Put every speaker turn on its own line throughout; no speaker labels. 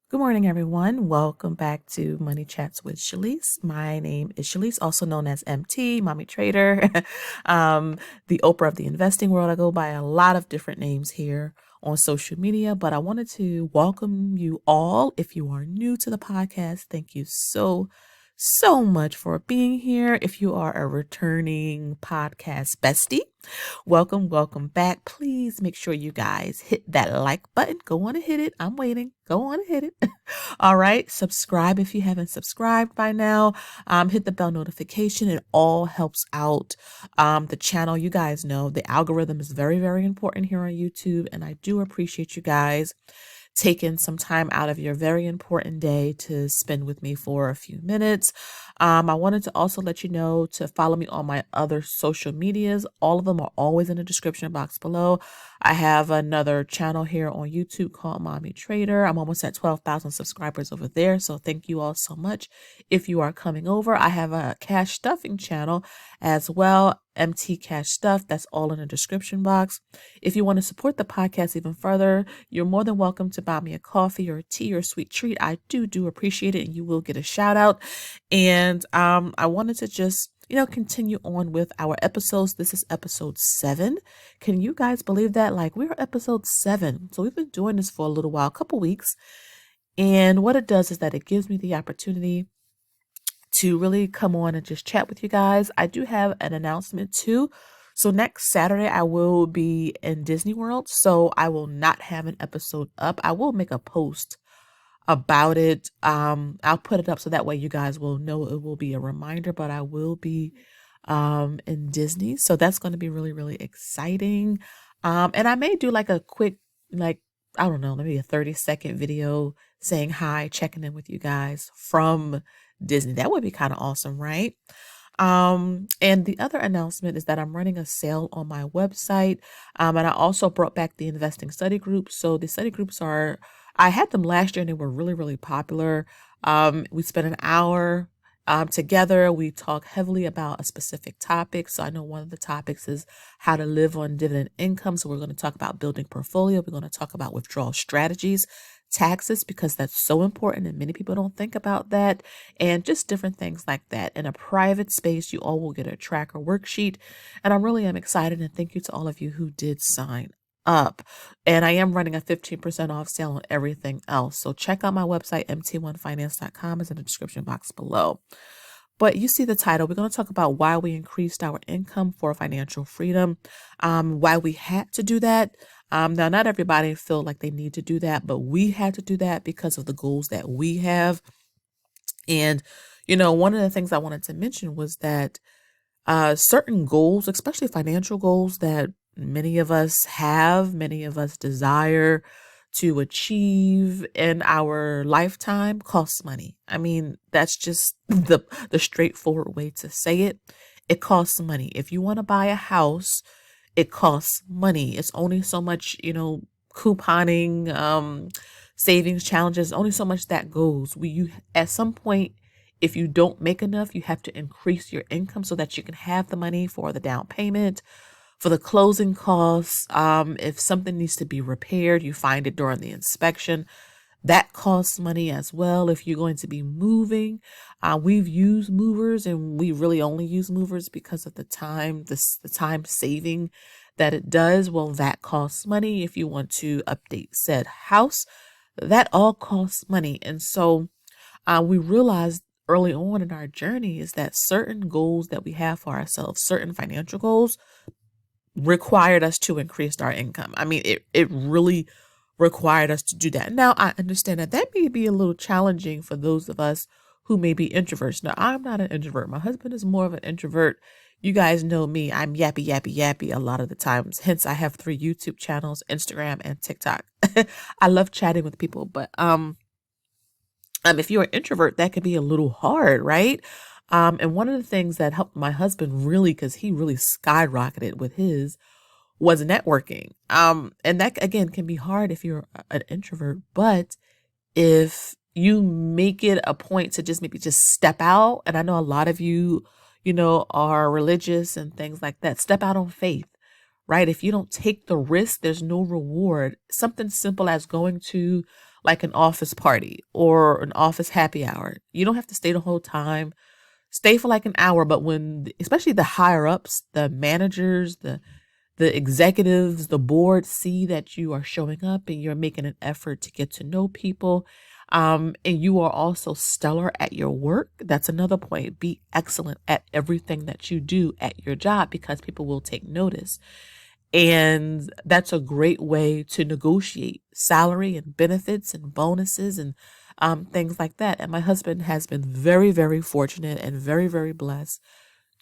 Good morning, everyone. Welcome back to Money Chats with Shalise. My name is Shalise, also known as MT, Mommy Trader, the Oprah of the investing world. I go by a lot of different names here on social media, but I wanted to welcome you all. If you are new to the podcast, thank you so much for being here. If you are a returning podcast bestie, welcome back. Please make sure you guys hit that like button. Go on and hit it. I'm waiting. Go on and hit it. All right. Subscribe if you haven't subscribed by now. Hit the bell notification. It all helps out the channel. You guys know the algorithm is very important here on YouTube, and I do appreciate you guys taking some time out of your very important day to spend with me for a few minutes. I wanted to also let you know to follow me on my other social medias. All of them are always in the description box below. I have another channel here on YouTube called Mommy Trader. I'm almost at 12,000 subscribers over there, so thank you all so much. If you are coming over, I have a cash stuffing channel as well, MT Cash Stuff. That's all in the description box. If you want to support the podcast even further, you're more than welcome to buy me a coffee or a tea or a sweet treat. I do appreciate it, and you will get a shout out. And I wanted to just continue on with our episodes. This is episode 7. Can you guys believe that? Like, we're episode 7. So we've been doing this for a little while, a couple weeks. And what it does is that it gives me the opportunity to really come on and just chat with you guys. I do have an announcement too. So next Saturday, I will be in Disney World. So I will not have an episode up. I will make a post about it. I'll put it up so that way you guys will know. It will be a reminder, but I will be in Disney. So that's going to be really exciting. And I may do like a quick, I don't know, maybe a 30-second video saying hi, checking in with you guys from Disney. That would be kind of awesome, right? And the other announcement is that I'm running a sale on my website. And I also brought back the investing study group. So the study groups I had them last year and they were really popular. We spent an hour together. We talk heavily about a specific topic. So I know one of the topics is how to live on dividend income. So we're going to talk about building portfolio. We're going to talk about withdrawal strategies, taxes, because that's so important and many people don't think about that, and just different things like that. In a private space, you all will get a tracker worksheet, and I really am excited, and thank you to all of you who did sign up. And I am running a 15% off sale on everything else. So check out my website, mt1finance.com, is in the description box below. But you see the title. We're going to talk about why we increased our income for financial freedom, why we had to do that. Now, not everybody feel like they need to do that, but we had to do that because of the goals that we have. And, one of the things I wanted to mention was that certain goals, especially financial goals that many of us have, many of us desire to achieve in our lifetime, costs money. I mean, that's just the straightforward way to say it. It costs money. If you want to buy a house, it costs money. It's only so much, couponing, savings challenges, only so much that goes. You at some point, if you don't make enough, you have to increase your income so that you can have the money for the down payment, for the closing costs. If something needs to be repaired, you find it during the inspection. That costs money as well. If you're going to be moving, we've used movers, and we really only use movers because of the time saving that it does. Well, that costs money. If you want to update said house, that all costs money. And so we realized early on in our journey is that certain goals that we have for ourselves, certain financial goals, required us to increase our income. I mean, it really required us to do that. Now, I understand that may be a little challenging for those of us who may be introverts. Now, I'm not an introvert. My husband is more of an introvert. You guys know me. I'm yappy a lot of the times. Hence, I have 3 YouTube channels, Instagram, and TikTok. I love chatting with people, but if you're an introvert, that could be a little hard, right? And one of the things that helped my husband really, because he really skyrocketed with his, was networking. And that, again, can be hard if you're an introvert. But if you make it a point to maybe step out, and I know a lot of you, are religious and things like that, step out on faith, right? If you don't take the risk, there's no reward. Something simple as going to like an office party or an office happy hour. You don't have to stay the whole time. Stay for like an hour, but especially the higher ups, the managers, the executives, the board see that you are showing up and you're making an effort to get to know people. And you are also stellar at your work. That's another point. Be excellent at everything that you do at your job because people will take notice. And that's a great way to negotiate salary and benefits and bonuses and things like that. And my husband has been very, very fortunate and very, very blessed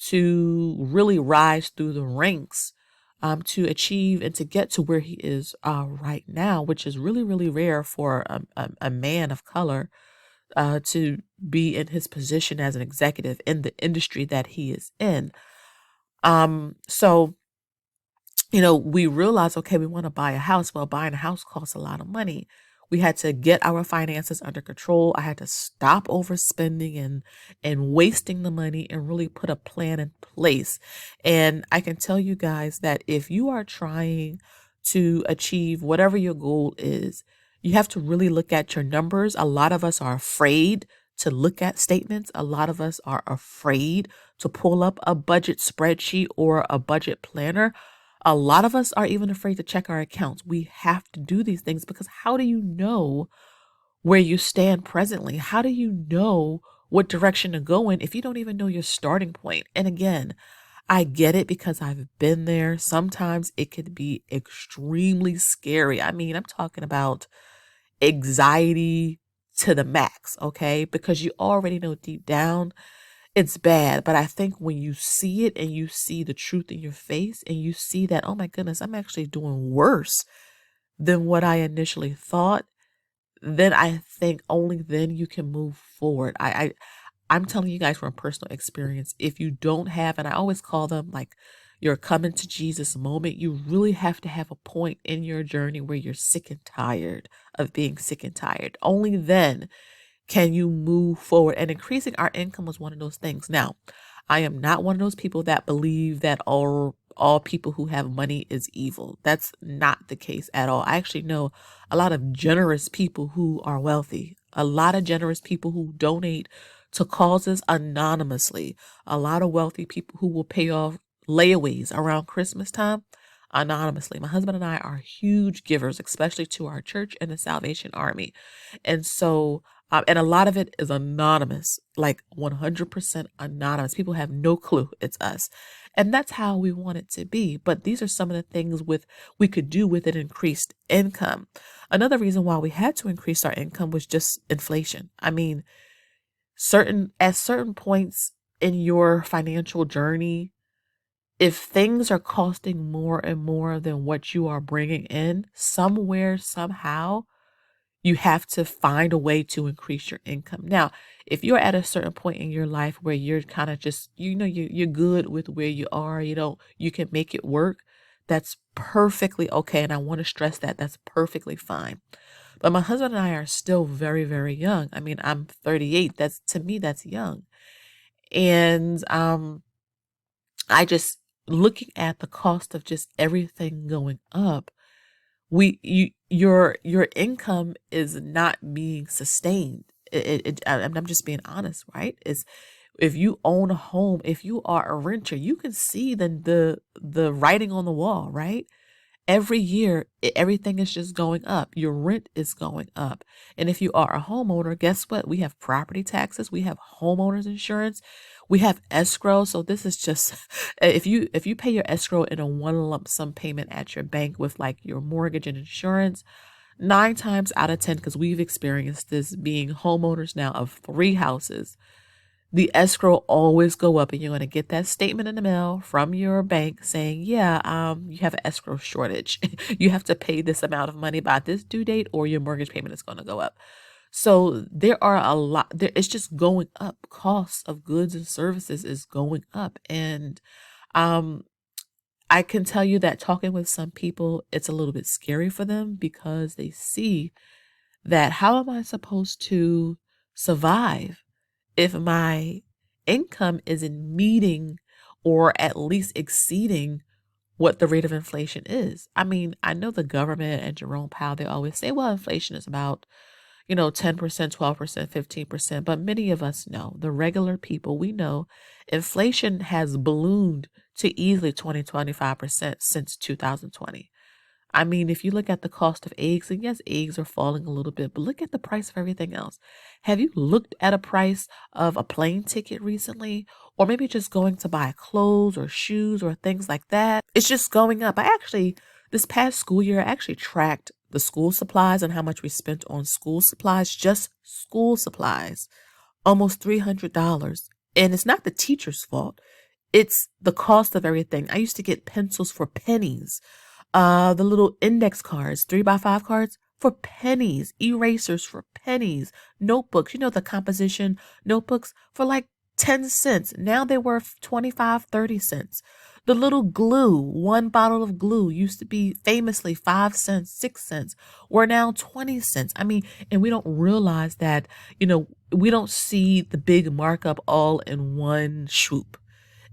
to really rise through the ranks to achieve and to get to where he is right now, which is really, really rare for a man of color to be in his position as an executive in the industry that he is in. So we realized, okay, we want to buy a house. Well, buying a house costs a lot of money. We had to get our finances under control. I had to stop overspending and wasting the money and really put a plan in place. And I can tell you guys that if you are trying to achieve whatever your goal is, you have to really look at your numbers. A lot of us are afraid to look at statements. A lot of us are afraid to pull up a budget spreadsheet or a budget planner. A lot of us are even afraid to check our accounts. We have to do these things because how do you know where you stand presently? How do you know what direction to go in if you don't even know your starting point? And again, I get it because I've been there. Sometimes it could be extremely scary. I mean, I'm talking about anxiety to the max, okay? Because you already know deep down it's bad, but I think when you see it and you see the truth in your face and you see that, oh my goodness, I'm actually doing worse than what I initially thought, then I think only then you can move forward. I'm telling you guys from personal experience, if you don't have, and I always call them like your coming to Jesus moment, you really have to have a point in your journey where you're sick and tired of being sick and tired. Only then can you move forward? And increasing our income was one of those things. Now, I am not one of those people that believe that all people who have money is evil. That's not the case at all. I actually know a lot of generous people who are wealthy, a lot of generous people who donate to causes anonymously, a lot of wealthy people who will pay off layaways around Christmas time anonymously. My husband and I are huge givers, especially to our church and the Salvation Army. And so and a lot of it is anonymous, like 100% anonymous. People have no clue it's us. And that's how we want it to be. But these are some of the things we could do with an increased income. Another reason why we had to increase our income was just inflation. I mean, at certain points in your financial journey, if things are costing more and more than what you are bringing in, somewhere, somehow, you have to find a way to increase your income. Now, if you're at a certain point in your life where you're kind of just, you're good with where you are, you can make it work, that's perfectly okay. And I want to stress that that's perfectly fine. But my husband and I are still very, very young. I mean, I'm 38. To me, that's young. And I just looking at the cost of just everything going up, your income is not being sustained. I'm just being honest, right? Is if you own a home, if you are a renter, you can see the writing on the wall, right? Every year, everything is just going up. Your rent is going up. And if you are a homeowner, guess what? We have property taxes. We have homeowners insurance. We have escrow. So this is just, if you pay your escrow in a one lump sum payment at your bank with like your mortgage and insurance, 9 times out of 10, because we've experienced this being homeowners now of 3 houses, the escrow always go up and you're going to get that statement in the mail from your bank saying, yeah, you have an escrow shortage. You have to pay this amount of money by this due date or your mortgage payment is going to go up. So there are it's just going up. Costs of goods and services is going up. And I can tell you that talking with some people, it's a little bit scary for them because they see that how am I supposed to survive if my income isn't meeting or at least exceeding what the rate of inflation is. I mean, I know the government and Jerome Powell, they always say, well, inflation is about 10%, 12%, 15%. But many of us know, the regular people, we know inflation has ballooned to easily 20, 25% since 2020. I mean, if you look at the cost of eggs, and yes, eggs are falling a little bit, but look at the price of everything else. Have you looked at a price of a plane ticket recently? Or maybe just going to buy clothes or shoes or things like that? It's just going up. This past school year, I actually tracked the school supplies and how much we spent on school supplies, just school supplies, almost $300. And it's not the teacher's fault. It's the cost of everything. I used to get pencils for pennies, the little index cards, 3x5 cards for pennies, erasers for pennies, notebooks, the composition notebooks for like 10 cents. Now they're worth 25, 30 cents. The little glue, one bottle of glue used to be famously 5 cents, 6 cents. We're now 20 cents. I mean, and we don't realize that, we don't see the big markup all in one swoop.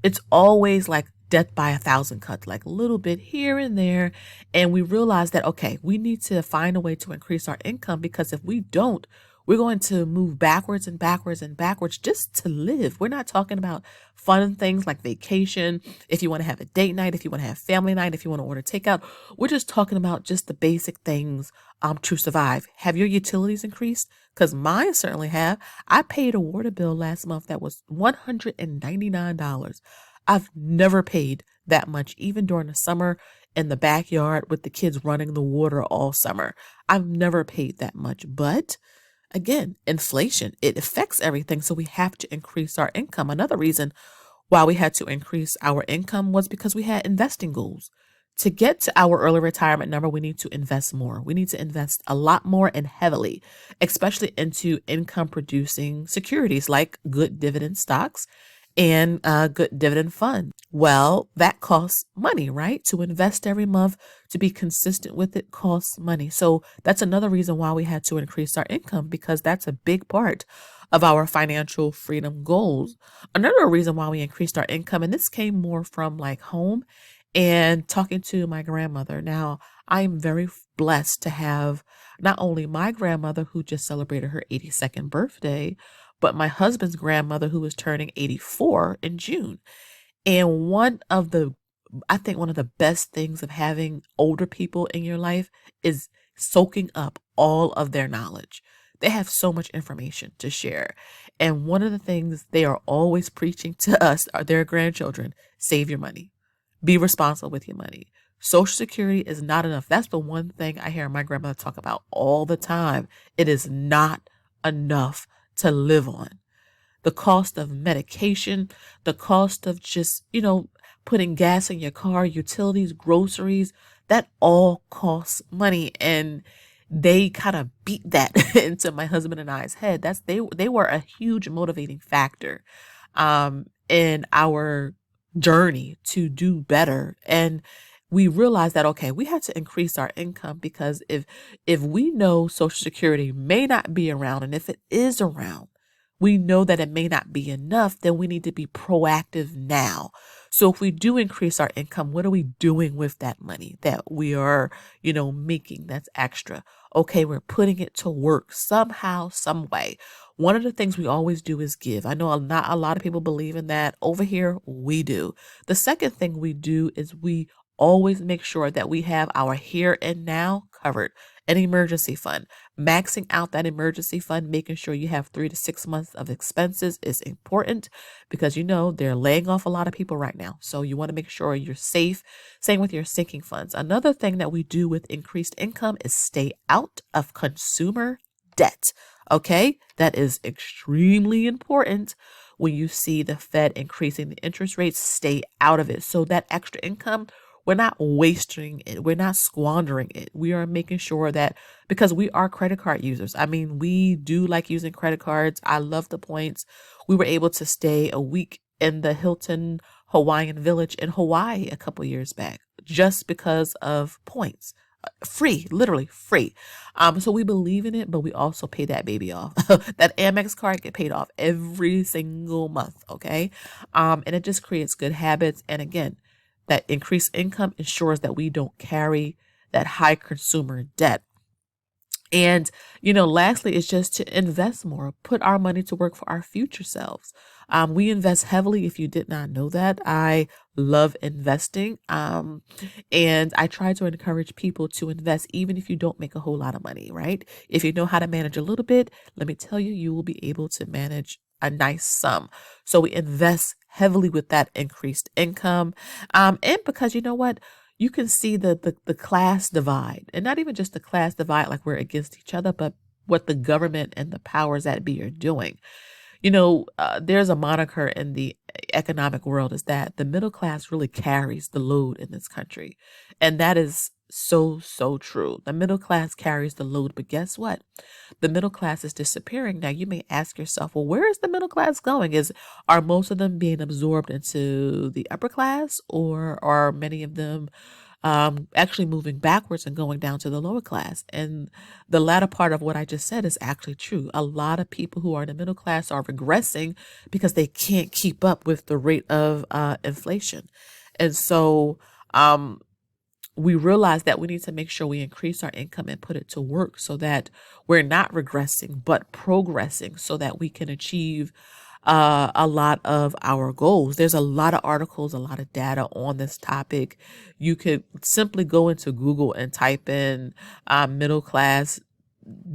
It's always like death by 1,000 cuts, like a little bit here and there. And we realize that, okay, we need to find a way to increase our income, because if we don't, we're going to move backwards and backwards and backwards just to live. We're not talking about fun things like vacation. If you want to have a date night, if you want to have family night, if you want to order takeout, we're just talking about just the basic things to survive. Have your utilities increased? Because mine certainly have. I paid a water bill last month that was $199. I've never paid that much, even during the summer in the backyard with the kids running the water all summer. I've never paid that much. But again, inflation, it affects everything. So we have to increase our income. Another reason why we had to increase our income was because we had investing goals. To get to our early retirement number, we need to invest more. We need to invest a lot more and heavily, especially into income producing securities like good dividend stocks and good dividend fund. Well, that costs money, right? To invest every month, to be consistent with it costs money. So that's another reason why we had to increase our income, because that's a big part of our financial freedom goals. Another reason why we increased our income, and this came more from like home and talking to my grandmother. Now, I am very blessed to have not only my grandmother, who just celebrated her 82nd birthday, but my husband's grandmother, who was turning 84 in June. And I think one of the best things of having older people in your life is soaking up all of their knowledge. They have so much information to share. And one of the things they are always preaching to us, are their grandchildren: save your money. Be responsible with your money. Social Security is not enough. That's the one thing I hear my grandmother talk about all the time. It is not enough to live on. The cost of medication, the cost of just, putting gas in your car, utilities, groceries, that all costs money. And they kind of beat that into my husband and I's head. They were a huge motivating factor in our journey to do better. And we realized that, okay, we had to increase our income, because if we know Social Security may not be around, and if it is around, we know that it may not be enough, then we need to be proactive now. So if we do increase our income, what are we doing with that money that we are, making that's extra? Okay, we're putting it to work somehow, some way. One of the things we always do is give. I know not a lot of people believe in that. Over here, we do. The second thing we do is we always make sure that we have our here and now covered. An emergency fund. Maxing out that emergency fund, making sure you have 3 to 6 months of expenses is important, because they're laying off a lot of people right now. So you want to make sure you're safe. Same with your sinking funds. Another thing that we do with increased income is stay out of consumer debt. Okay, that is extremely important. When you see the Fed increasing the interest rates, stay out of it. So that extra income, we're not wasting it. We're not squandering it. We are making sure that, because we are credit card users. I mean, we do like using credit cards. I love the points. We were able to stay a week in the Hilton Hawaiian Village in Hawaii a couple years back, just because of points. Free, literally free. So we believe in it, but we also pay that baby off. That Amex card get paid off every single month. Okay. And it just creates good habits. And again, That increased income ensures that we don't carry that high consumer debt. And, lastly, is just to invest more, put our money to work for our future selves. We invest heavily. If you did not know that, I love investing. And I try to encourage people to invest, even if you don't make a whole lot of money, right? If you know how to manage a little bit, let me tell you, you will be able to manage a nice sum. So we invest heavily with that increased income. And because you know what? You can see the class divide, and not even just the class divide like we're against each other, but what the government and the powers that be are doing. There's a moniker in the economic world is that the middle class really carries the load in this country. And that is so, so true. The middle class carries the load, but guess what? The middle class is disappearing. Now you may ask yourself, well, where is the middle class going? Are most of them being absorbed into the upper class, or are many of them actually moving backwards and going down to the lower class? And the latter part of what I just said is actually true. A lot of people who are in the middle class are regressing because they can't keep up with the rate of inflation. And so we realize that we need to make sure we increase our income and put it to work so that we're not regressing, but progressing so that we can achieve a lot of our goals. There's a lot of articles, a lot of data on this topic. You could simply go into Google and type in middle class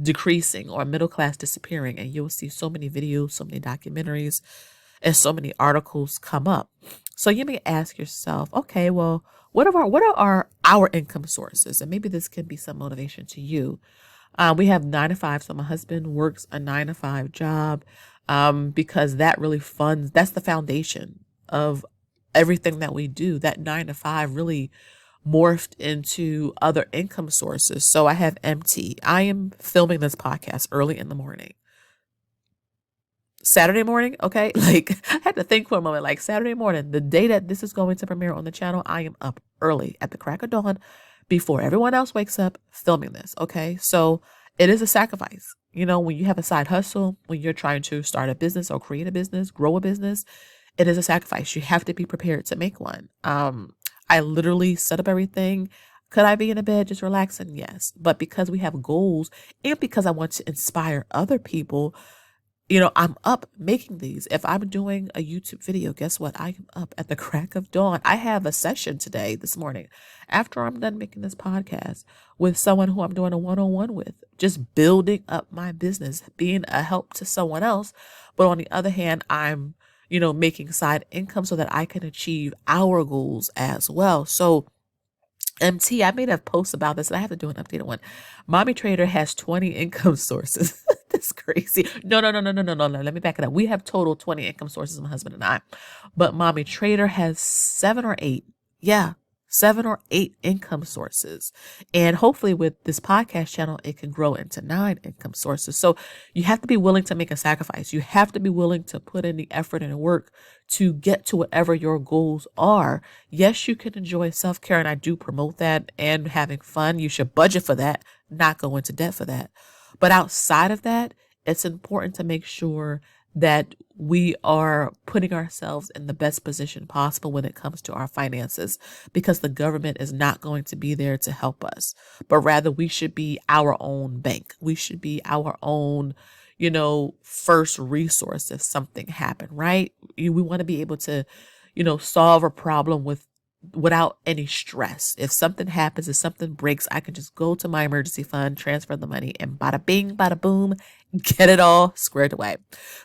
decreasing or middle class disappearing, and you'll see so many videos, so many documentaries, and so many articles come up. So you may ask yourself, okay, well, what are our income sources? And maybe this can be some motivation to you. We have 9 to 5. So my husband works a 9 to 5 job because that really funds, that's the foundation of everything that we do. That 9 to 5 really morphed into other income sources. So I have MT. I am filming this podcast early in the morning. Saturday morning, okay? Like, I had to think for a moment, like Saturday morning, the day that this is going to premiere on the channel, I am up early at the crack of dawn before everyone else wakes up filming this, okay? So it is a sacrifice. When you have a side hustle, when you're trying to start a business or create a business, grow a business, it is a sacrifice. You have to be prepared to make one. I literally set up everything. Could I be in a bed just relaxing? Yes. But because we have goals and because I want to inspire other people, I'm up making these. If I'm doing a YouTube video, guess what? I am up at the crack of dawn. I have a session this morning, after I'm done making this podcast with someone who I'm doing a one-on-one with, just building up my business, being a help to someone else. But on the other hand, I'm, making side income so that I can achieve our goals as well. So MT, I made a post about this and I have to do an updated one. Mommy Trader has 20 income sources. That's crazy. No. Let me back it up. We have total 20 income sources, my husband and I. But Mommy Trader has 7 or 8. Yeah, 7 or 8 income sources. And hopefully with this podcast channel, it can grow into 9 income sources. So you have to be willing to make a sacrifice. You have to be willing to put in the effort and the work to get to whatever your goals are. Yes, you can enjoy self-care, and I do promote that, and having fun. You should budget for that, not go into debt for that. But outside of that, it's important to make sure that we are putting ourselves in the best position possible when it comes to our finances, because the government is not going to be there to help us, but rather we should be our own bank. We should be our own, first resource if something happened, right? We want to be able to, solve a problem without any stress. If something happens, if something breaks, I can just go to my emergency fund, transfer the money, and bada bing, bada boom, get it all squared away.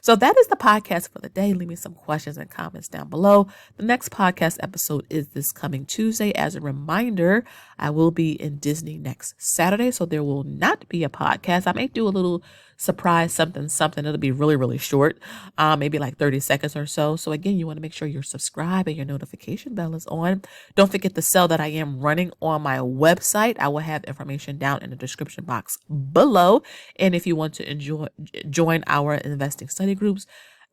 So that is the podcast for the day. Leave me some questions and comments down below. The next podcast episode is this coming Tuesday. As a reminder, I will be in Disney next Saturday, so there will not be a podcast. I may do a little surprise something. It'll be really, really short, maybe like 30 seconds or so. So again, you want to make sure you're subscribed and your notification bell is on. Don't forget the sale that I am running on my website. I will have information down in the description box below. And if you want to join our investing study groups,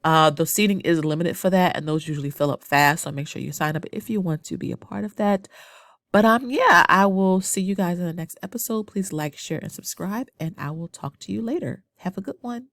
the seating is limited for that, and those usually fill up fast. So make sure you sign up if you want to be a part of that. But I will see you guys in the next episode. Please like, share, and subscribe, and I will talk to you later. Have a good one.